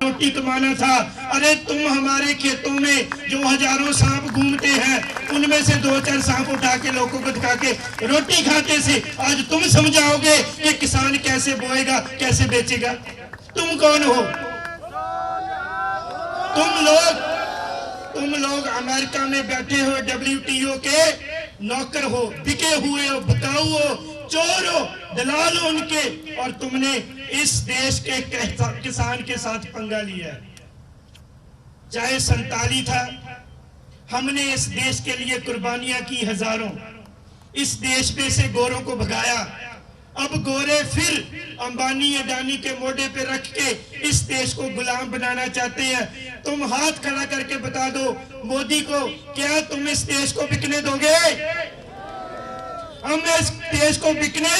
रोटी कमाना था। अरे तुम हमारे खेतों में जो हजारों सांप घूमते हैं उनमें से 2-4 सांप उठा के लोगों को दिखा के रोटी खाते से आज तुम समझाओगे कि किसान कैसे बोएगा, कैसे बेचेगा? तुम कौन हो? तुम लोग अमेरिका में बैठे हो, WTO के नौकर हो, बिके हुए हो, बिकाऊ हो, चोर हो, दलाल हो उनके, और तुमने इस देश के किसान के साथ पंगा लिया। चाहे 47 था, हमने इस देश के लिए कुर्बानियां की हजारों, इस देश में से गोरों को भगाया। अब गोरे फिर अंबानी अडानी के मोढे पे रख के इस देश को गुलाम बनाना चाहते हैं। तुम हाथ खड़ा करके बता दो मोदी को, क्या तुम इस देश को बिकने दोगे? हम इस देश को बिकने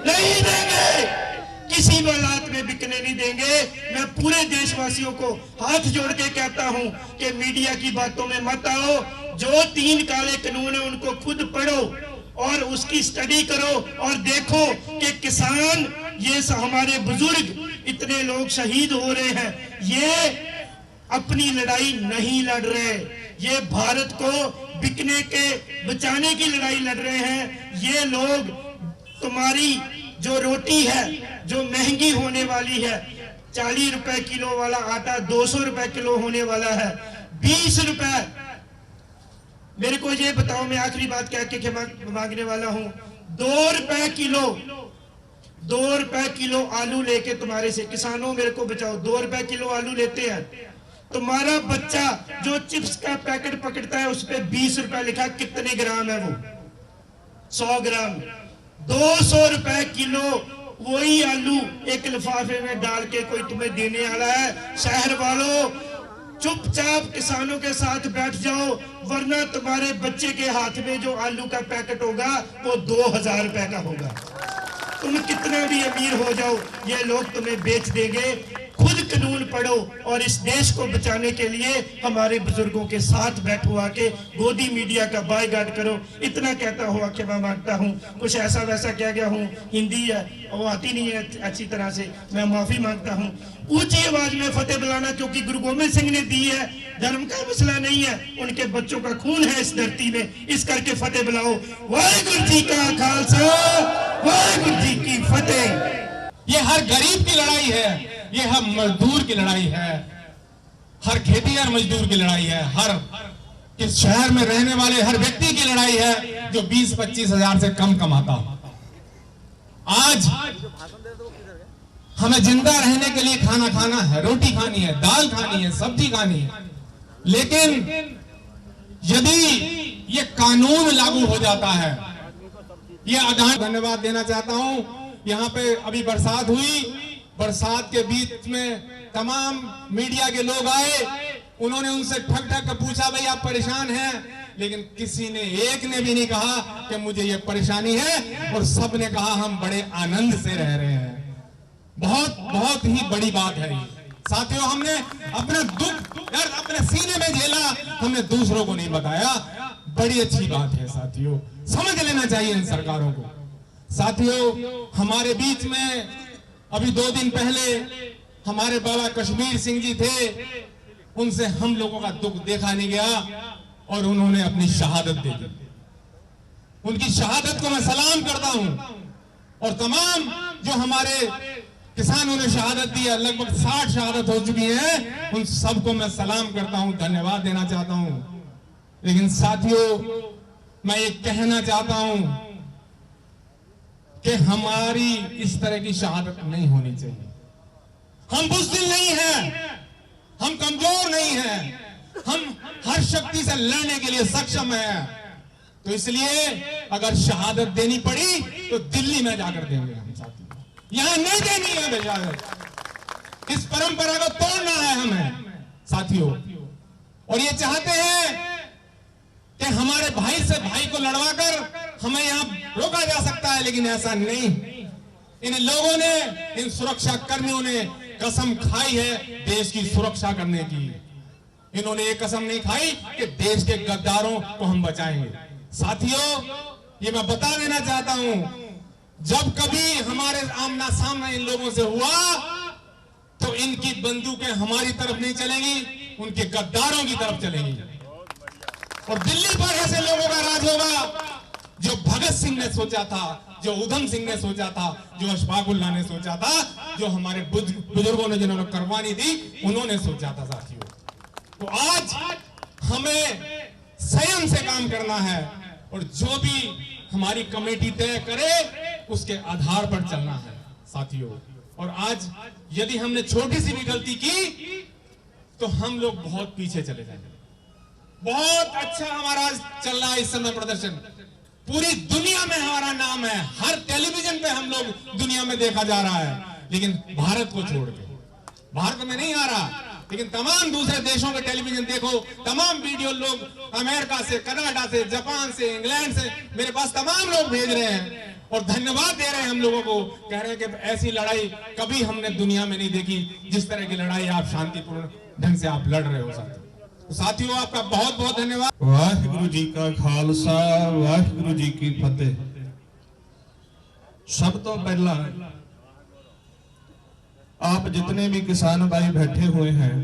नहीं देंगे, किसी हालात में बिकने नहीं देंगे। मैं पूरे देशवासियों को हाथ जोड़ के कहता हूं कि मीडिया की बातों में मत आओ। जो 3 काले कानून है उनको खुद पढ़ो और उसकी स्टडी करो और देखो कि किसान, ये हमारे बुजुर्ग, इतने लोग शहीद हो रहे हैं, ये अपनी लड़ाई नहीं लड़ रहे, ये भारत को बिकने के बचाने की लड़ाई लड़ रहे हैं। ये लोग तुम्हारी जो रोटी है जो महंगी होने वाली है, 40 रुपए किलो वाला आटा 200 रुपए किलो होने वाला है, 20 रुपए। मेरे को ये बताओ, मैं आखिरी बात कह के मांगने वाला हूं, 2 रुपए किलो आलू लेके तुम्हारे से, किसानों मेरे को बचाओ, 2 रुपए किलो आलू लेते हैं। तुम्हारा बच्चा जो चिप्स का पैकेट पकड़ता है उस पे 20 रुपए लिखा, कितने ग्राम है वो? 100 ग्राम। 200 रुपए किलो वही आलू एक लिफाफे में डाल के कोई तुम्हें देने वाला है। शहर वालों, चुपचाप किसानों के साथ बैठ जाओ, वरना तुम्हारे बच्चे के हाथ में जो आलू का पैकेट होगा वो 2000 रुपए का होगा। तुम कितना भी अमीर हो जाओ, ये लोग तुम्हें बेच देंगे। खुद कानून पढ़ो और इस देश को बचाने के लिए हमारे बुजुर्गों के साथ बैठो, आके गोदी मीडिया का बायकॉट करो। इतना कहता हुआ कि मैं मांगता हूँ, कुछ ऐसा वैसा कह गया हूँ, हिंदी है वो आती नहीं है अच्छी तरह से, मैं माफी मांगता हूँ। ऊंची आवाज में फतेह बुलाना, क्योंकि गुरु गोबिंद सिंह ने दी है, धर्म का मसला नहीं है, उनके बच्चों का खून है इस धरती में, इस करके फतेह बुलाओ। वाहिगुरु जी का खालसा, वाहिगुरु जी की फतेह। ये हर गरीब की लड़ाई है, ये हर मजदूर की लड़ाई है, हर खेतीहर मजदूर की लड़ाई है, हर इस शहर में रहने वाले हर व्यक्ति की लड़ाई है जो 20-25 हजार से कम कमाता हो। आज हमें जिंदा रहने के लिए खाना खाना है, रोटी खानी है, दाल खानी है, सब्जी खानी है, लेकिन यदि ये कानून लागू हो जाता है, ये आधार। धन्यवाद देना चाहता हूं। यहाँ पे अभी बरसात हुई, बरसात के बीच में तमाम मीडिया के लोग आए, उन्होंने उनसे ठग ठग कर पूछा, भाई आप परेशान हैं? लेकिन किसी ने, एक ने भी नहीं कहा कि मुझे ये परेशानी है, और सब ने कहा हम बड़े आनंद से रह रहे हैं। बहुत बहुत ही बड़ी बात है ये साथियों। हमने अपना दुख दर्द अपने सीने में झेला, हमने दूसरों को नहीं बताया, बड़ी अच्छी बात है साथियों, समझ लेना चाहिए इन सरकारों को। साथियों, हमारे बीच में अभी 2 दिन पहले हमारे बाबा कश्मीर सिंह जी थे, उनसे हम लोगों का दुख देखा नहीं गया और उन्होंने अपनी शहादत दे दी। उनकी शहादत को मैं सलाम करता हूं, और तमाम जो हमारे किसानों ने शहादत दी है, लगभग 60 शहादत हो चुकी है, उन सबको मैं सलाम करता हूं, धन्यवाद देना चाहता हूं। लेकिन साथियों, मैं ये कहना चाहता हूं कि हमारी इस तरह की शहादत नहीं होनी चाहिए। हम बुज़दिल नहीं हैं, हम कमजोर नहीं हैं, हम हर शक्ति से लड़ने के लिए सक्षम हैं। तो इसलिए अगर शहादत देनी पड़ी तो दिल्ली में जाकर देंगे हम साथी, यहां नहीं देनी है बेशक। इस परंपरा को तोड़ना है हमें साथियों, और ये चाहते हैं कि हमारे भाई से भाई को लड़वाकर हमें यहां रोका जा सकता है, लेकिन ऐसा नहीं। इन लोगों ने, इन सुरक्षा कर्मियों ने कसम खाई है देश की सुरक्षा करने की। इन्होंने ये कसम नहीं खाई कि देश के गद्दारों को हम बचाएंगे। साथियों, ये मैं बता देना चाहता हूं, जब कभी हमारे आमना सामना इन लोगों से हुआ तो तो इनकी बंदूकें हमारी तरफ नहीं चलेंगी, उनके गद्दारों की तरफ चलेंगी। और दिल्ली पर ऐसे लोगों का राज होगा जो भगत सिंह ने सोचा था, जो उधम सिंह ने सोचा था, जो अशफाक उल्लाह ने सोचा था, जो हमारे बुजुर्गों ने जिन्होंने कुर्बानी दी उन्होंने सोचा था साथियों। तो आज हमें संयम से काम करना है और जो भी हमारी कमेटी तय करे उसके आधार पर चलना है साथियों। और आज यदि हमने छोटी सी भी गलती की तो हम लोग बहुत पीछे चले जाएंगे। बहुत अच्छा हमारा चल रहा है इस समय प्रदर्शन, पूरी दुनिया में हमारा नाम है, हर टेलीविजन पे हम लोग दुनिया में देखा जा रहा है, लेकिन भारत को छोड़ के, भारत में नहीं आ रहा, लेकिन तमाम दूसरे देशों के टेलीविजन देखो, तमाम वीडियो लोग अमेरिका से, कनाडा से, जापान से, इंग्लैंड से मेरे पास तमाम लोग भेज रहे हैं और धन्यवाद दे रहे हैं हम लोगों को, कह रहे हैं कि ऐसी लड़ाई कभी हमने दुनिया में नहीं देखी, जिस तरह की लड़ाई आप शांतिपूर्ण ढंग से आप लड़ रहे हो साथियों। तो साथियों आपका बहुत बहुत धन्यवाद। वाहिगुरु जी का खालसा, वाहिगुरु जी की फतेह। सब तो पहला आप जितने भी किसान भाई बैठे हुए हैं,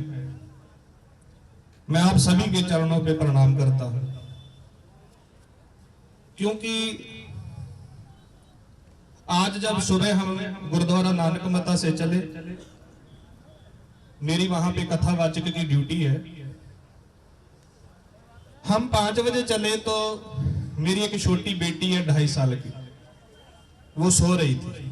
मैं आप सभी के चरणों पे प्रणाम करता हूं, क्योंकि आज जब सुबह हम गुरुद्वारा नानक मता से चले, मेरी वहां पे कथावाचक की ड्यूटी है, हम 5 बजे चले तो मेरी एक छोटी बेटी है 2.5 साल की, वो सो रही थी,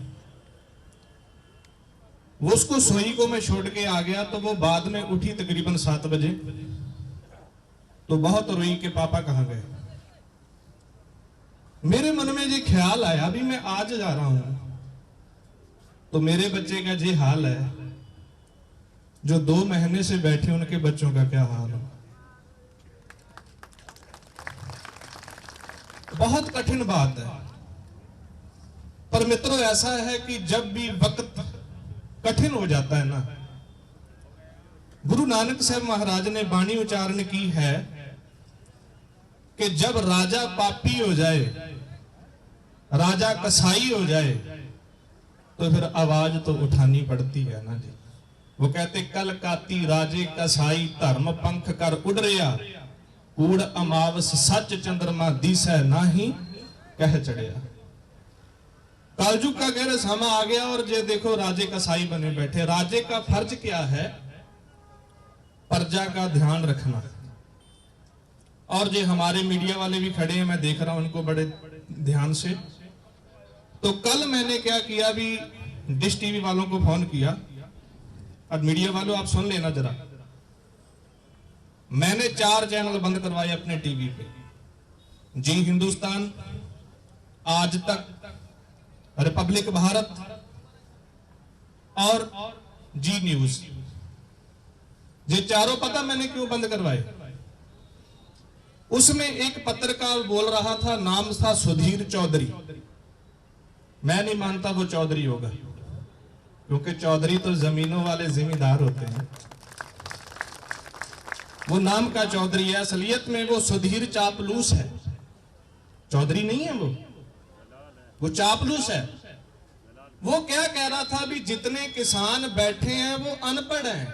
वो उसको सोई को मैं छोड़ के आ गया, तो वो बाद में उठी तकरीबन 7 बजे, तो बहुत रोई कि पापा कहां गए। मेरे मन में ये ख्याल आया, अभी मैं आज जा रहा हूं तो मेरे बच्चे का ये हाल है, जो 2 महीने से बैठे उनके बच्चों का क्या हाल हो। बहुत कठिन बात है, पर मित्रों ऐसा है कि जब भी वक्त कठिन हो जाता है ना, गुरु नानक साहब महाराज ने वाणी उच्चारण की है कि जब राजा पापी हो जाए, राजा कसाई हो जाए, तो फिर आवाज तो उठानी पड़ती है ना जी। वो कहते कल काती राजे कसाई धर्म पंख कर उड़ रिया, कूड़ अमावस सच चंद्रमा दिसै नाही कह चढ़िया। कलयुग का गहरा समा आ गया और ये देखो राजे कसाई बने बैठे। राजे का फर्ज क्या है? प्रजा का ध्यान रखना। और ये हमारे मीडिया वाले भी खड़े हैं, मैं देख रहा हूं उनको बड़े ध्यान से। तो कल मैंने क्या किया, भी डिश टीवी वालों को फोन किया, और मीडिया वालों आप सुन लेना जरा, मैंने 4 चैनल बंद करवाए अपने टीवी पे। जी हिंदुस्तान, आज तक, रिपब्लिक भारत और जी न्यूज, ये चारों पता मैंने क्यों बंद करवाए? उसमें एक पत्रकार बोल रहा था, नाम था सुधीर चौधरी। मैं नहीं मानता वो चौधरी होगा, क्योंकि चौधरी तो जमीनों वाले जिम्मेदार होते हैं। वो नाम का चौधरी है, असलियत में वो सुधीर चापलूस है, चौधरी नहीं है वो चापलूस है। वो क्या कह रहा था, भी जितने किसान बैठे हैं वो अनपढ़ हैं।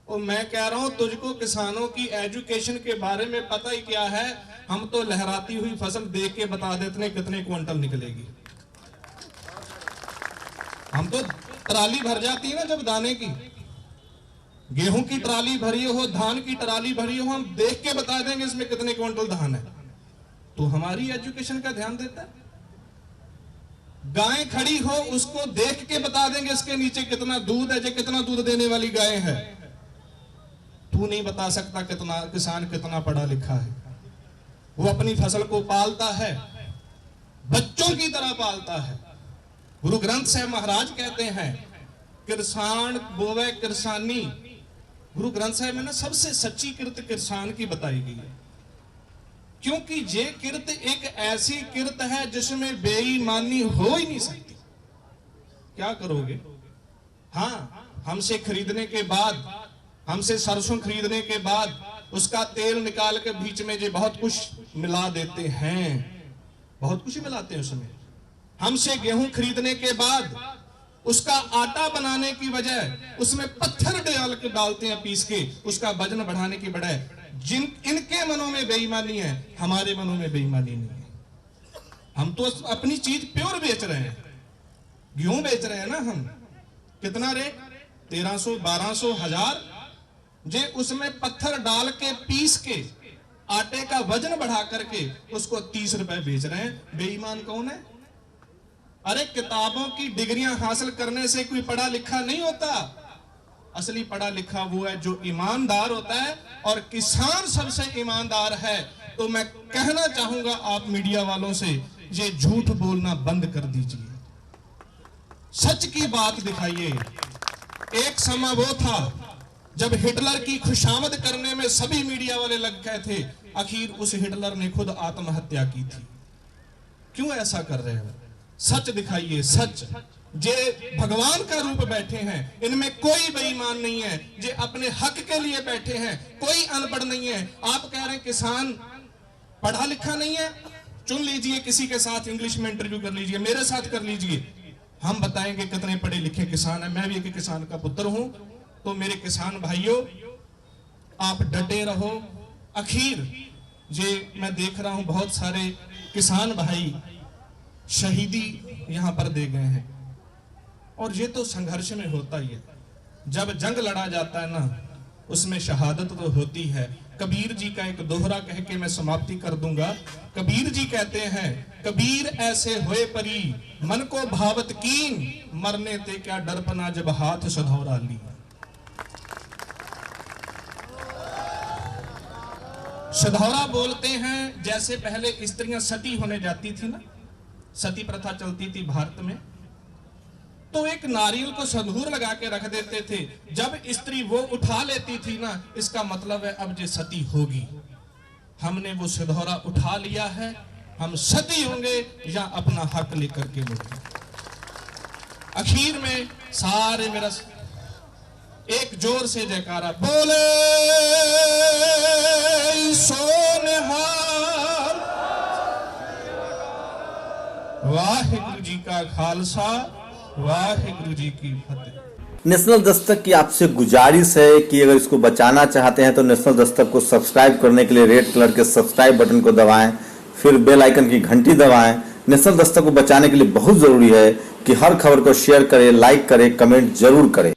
और मैं कह रहा हूं तुझको किसानों की एजुकेशन के बारे में पता ही क्या है? हम तो लहराती हुई फसल देख के बता देते हैं कितने क्विंटल निकलेगी। हम तो ट्राली भर जाती है ना जब दाने की, गेहूं की ट्राली भरी हो, धान की ट्राली भरी हो, हम देख के बता देंगे इसमें कितने क्विंटल धान है। तो हमारी एजुकेशन का ध्यान देता है। गाय खड़ी हो, उसको देख के बता देंगे इसके नीचे कितना दूध है, कितना दूध देने वाली गाय है। तू नहीं बता सकता कितना किसान कितना पढ़ा लिखा है। वो अपनी फसल को पालता है, बच्चों की तरह पालता है। गुरु ग्रंथ साहब महाराज कहते हैं, किसान बोवे किरसानी। गुरु ग्रंथ साहब में ना सबसे सच्ची किरत किसान की बताई गई है, क्योंकि ये किरत एक ऐसी किरत है जिसमें बेईमानी हो ही नहीं सकती। क्या करोगे? हाँ, हमसे खरीदने के बाद, हमसे सरसों खरीदने के बाद उसका तेल निकाल के बीच में ये बहुत कुछ मिला देते हैं, बहुत कुछ मिलाते हैं उसमें। हमसे गेहूं खरीदने के बाद उसका आटा बनाने की बजाय उसमें पत्थर डालते हैं पीस के, उसका वजन बढ़ाने की बजाय। इनके मनों में बेईमानी है, हमारे मनों में बेईमानी नहीं है। हम तो अपनी चीज प्योर बेच रहे हैं, गेहूं बेच रहे हैं ना हम। कितना रेट? 1300, 1200, 1000। जे उसमें पत्थर डाल के पीस के आटे का वजन बढ़ा करके उसको 30 रुपए बेच रहे हैं। बेईमान कौन है? अरे किताबों की डिग्रियां हासिल करने से कोई पढ़ा लिखा नहीं होता। असली पढ़ा लिखा वो है जो ईमानदार होता है, और किसान सबसे ईमानदार है। तो मैं कहना चाहूंगा आप मीडिया वालों से, ये झूठ बोलना बंद कर दीजिए, सच की बात दिखाइए। एक समय वो था जब हिटलर की खुशामद करने में सभी मीडिया वाले लग गए थे, आखिर उस हिटलर ने खुद आत्महत्या की थी। क्यों ऐसा कर रहे हो? सच दिखाइए, सच। जे भगवान का रूप बैठे हैं, इनमें कोई बेईमान नहीं है। जे अपने हक के लिए बैठे हैं, कोई अनपढ़ नहीं है। आप कह रहे हैं किसान पढ़ा लिखा नहीं है, चुन लीजिए किसी के साथ इंग्लिश में इंटरव्यू कर लीजिए, मेरे साथ कर लीजिए, हम बताएंगे कितने पढ़े लिखे किसान हैं। मैं भी एक किसान का पुत्र हूं। तो मेरे किसान भाइयों, आप डटे रहो। आखिर जे मैं देख रहा हूं बहुत सारे किसान भाई शहीदी यहां पर दे गए हैं, और ये तो संघर्ष में होता ही है। जब जंग लड़ा जाता है ना, उसमें शहादत तो होती है। कबीर जी का एक दोहरा कह के मैं समाप्ति कर दूंगा। कबीर जी कहते हैं, कबीर ऐसे होए परी मन को भावत कीन, मरने ते क्या डरपना जब हाथ सधौरा ली। सधौरा बोलते हैं जैसे पहले स्त्रियां सती होने जाती थी ना, सती प्रथा चलती थी भारत में, तो एक नारियल को संदूर लगा के रख देते थे। जब स्त्री वो उठा लेती थी ना, इसका मतलब है अब जे सती होगी। हमने वो सिधौरा उठा लिया है, हम सती होंगे या अपना हक लेकर के लौटेंगे। आखिर में सारे मेरा एक जोर से जयकारा बोले सोनिहाल। वाहिगुरु जी का खालसा, वाहिगुरु जी की फतेह। नेशनल दस्तक की आपसे गुजारिश है कि अगर इसको बचाना चाहते हैं तो नेशनल दस्तक को सब्सक्राइब करने के लिए रेड कलर के सब्सक्राइब बटन को दबाएं, फिर बेल आइकन की घंटी दबाएं। नेशनल दस्तक को बचाने के लिए बहुत जरूरी है कि हर खबर को शेयर करें, लाइक करें, कमेंट जरूर करें।